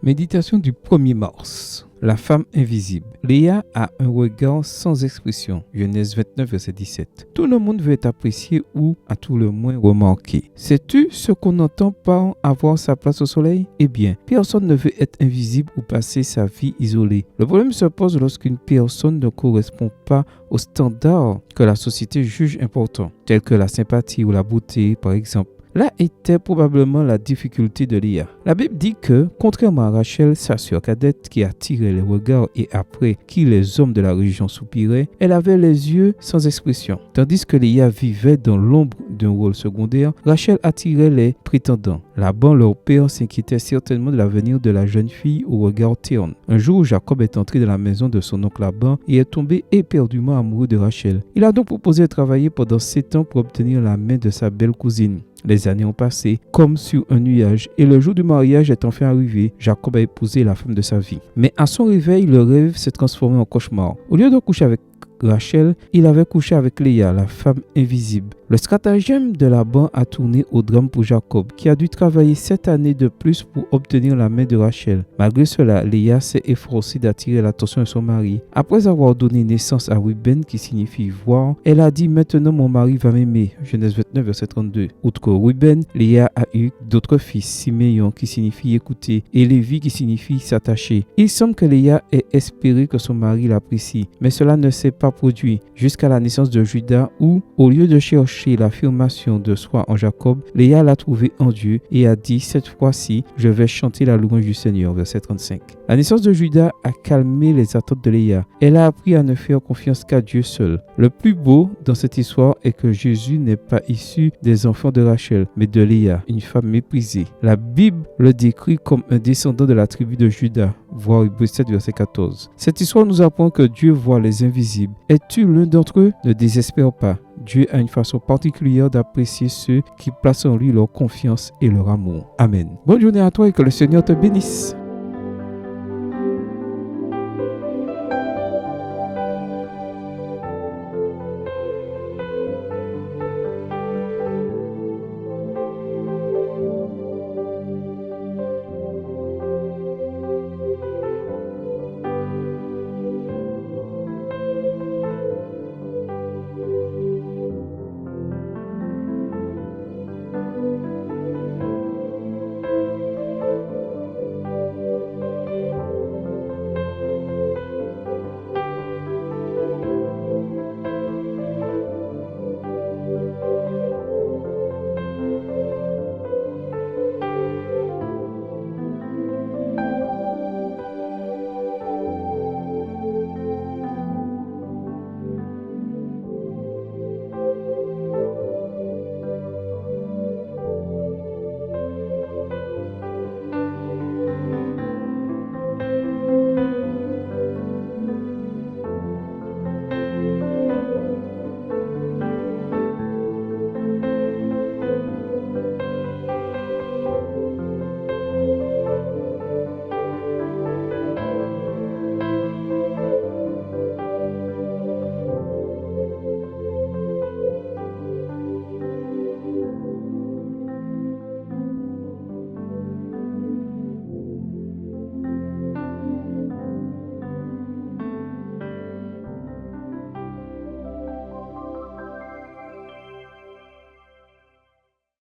Méditation du 1er mars. La femme invisible. Léa a un regard sans expression. Genèse 29, verset 17. Tout le monde veut être apprécié ou, à tout le moins, remarqué. Sais-tu ce qu'on entend par avoir sa place au soleil? Eh bien, personne ne veut être invisible ou passer sa vie isolée. Le problème se pose lorsqu'une personne ne correspond pas aux standards que la société juge importants, tels que la sympathie ou la beauté, par exemple. Là était probablement la difficulté de Léa. La Bible dit que, contrairement à Rachel, sa sœur cadette qui attirait les regards et après qui les hommes de la région soupiraient, elle avait les yeux sans expression. Tandis que Léa vivait dans l'ombre d'un rôle secondaire, Rachel attirait les prétendants. Laban, leur père, s'inquiétait certainement de l'avenir de la jeune fille au regard terne. Un jour, Jacob est entré dans la maison de son oncle Laban et est tombé éperdument amoureux de Rachel. Il a donc proposé de travailler pendant 7 ans pour obtenir la main de sa belle cousine. Les années ont passé comme sur un nuage et le jour du mariage est enfin arrivé. Jacob a épousé la femme de sa vie. Mais à son réveil, le rêve s'est transformé en cauchemar. Au lieu de coucher avec Rachel, il avait couché avec Léa, la femme invisible. Le stratagème de Laban a tourné au drame pour Jacob, qui a dû travailler 7 années de plus pour obtenir la main de Rachel. Malgré cela, Léa s'est efforcée d'attirer l'attention de son mari. Après avoir donné naissance à Ruben, qui signifie voir, elle a dit « Maintenant mon mari va m'aimer ». Genèse 29, verset 32. Outre Ruben, Léa a eu d'autres fils, Siméon, qui signifie écouter, et Lévi, qui signifie s'attacher. Il semble que Léa ait espéré que son mari l'apprécie, mais cela ne s'est pas produit jusqu'à la naissance de Judas où, au lieu de chercher l'affirmation de soi en Jacob, Léa l'a trouvé en Dieu et a dit « Cette fois-ci, je vais chanter la louange du Seigneur ». Verset 35. La naissance de Judas a calmé les attentes de Léa. Elle a appris à ne faire confiance qu'à Dieu seul. Le plus beau dans cette histoire est que Jésus n'est pas issu des enfants de Rachel, mais de Léa, une femme méprisée. La Bible le décrit comme un descendant de la tribu de Judas. Voir Hébreux 7, verset 14. Cette histoire nous apprend que Dieu voit les invisibles. Es-tu l'un d'entre eux? Ne désespère pas. Dieu a une façon particulière d'apprécier ceux qui placent en lui leur confiance et leur amour. Amen. Bonne journée à toi et que le Seigneur te bénisse.